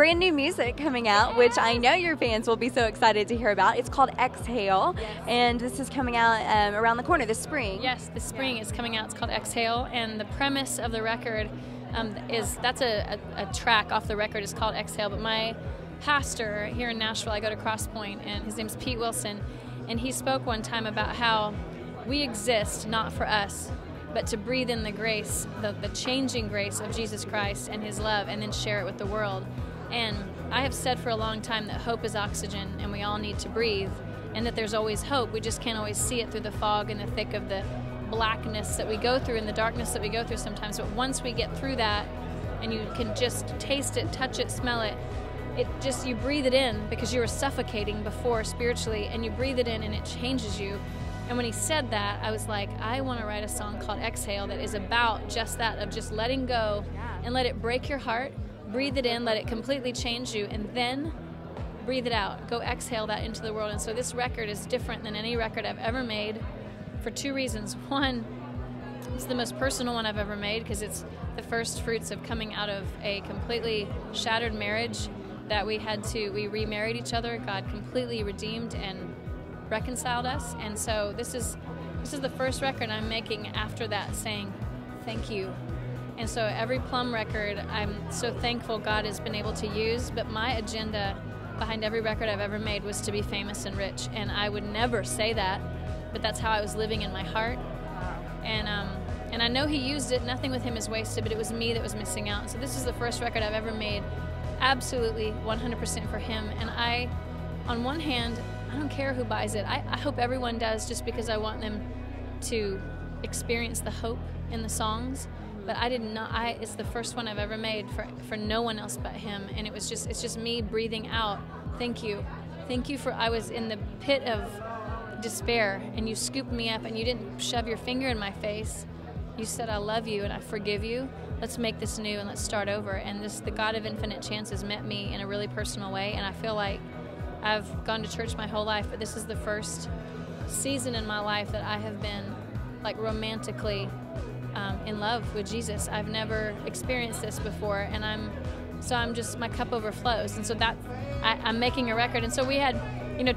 brand new music coming out, which I know your fans will be so excited to hear about. It's called Exhale, and this is coming out around the corner this spring. Yes, this spring it's coming out. It's called Exhale, and the premise of the record that's a track off the record is called Exhale, but my pastor here in Nashville, I go to Cross Point, and his name's Pete Wilson, and he spoke one time about how we exist not for us, but to breathe in the grace, the changing grace of Jesus Christ and his love, and then share it with the world. And I have said for a long time that hope is oxygen, and we all need to breathe, and that there's always hope. We just can't always see it through the fog and the thick of the blackness that we go through and the darkness that we go through sometimes. But once we get through that, and you can just taste it, touch it, smell it, you breathe it in, because you were suffocating before spiritually, and you breathe it in and it changes you. And when he said that, I was like, I want to write a song called Exhale that is about just that, of just letting go and let it break your heart, breathe it in, let it completely change you, and then breathe it out. Go exhale that into the world. And so this record is different than any record I've ever made for two reasons. One, it's the most personal one I've ever made, because it's the first fruits of coming out of a completely shattered marriage that we remarried each other. God completely redeemed and reconciled us, and so this is the first record I'm making after that, saying thank you. And so every Plumb record, I'm so thankful God has been able to use, but my agenda behind every record I've ever made was to be famous and rich, and I would never say that, but that's how I was living in my heart. And I know he used it, nothing with him is wasted, but it was me that was missing out. And so this is the first record I've ever made absolutely 100% for him. And I, on one hand, I don't care who buys it. I hope everyone does, just because I want them to experience the hope in the songs. But it's the first one I've ever made for no one else but him. And it's just me breathing out, thank you. Thank you I was in the pit of despair, and you scooped me up, and you didn't shove your finger in my face. You said, I love you and I forgive you. Let's make this new and let's start over. And the God of infinite chances met me in a really personal way, and I feel like I've gone to church my whole life, but this is the first season in my life that I have been like romantically in love with Jesus. I've never experienced this before, and my cup overflows. And so that I'm making a record. And so we had,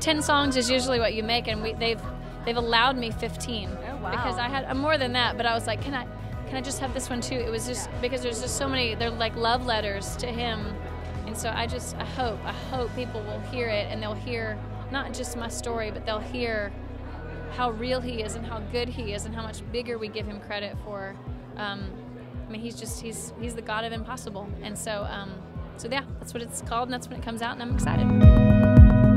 10 songs is usually what you make, and they've allowed me 15. Oh, wow. Because I had more than that, but I was like, can I just have this one too? It was just because there's just so many, they're like love letters to him. And so I hope people will hear it, and they'll hear not just my story, but they'll hear how real he is and how good he is and how much bigger we give him credit for. He's the God of impossible. And so yeah, that's what it's called, and that's when it comes out, and I'm excited.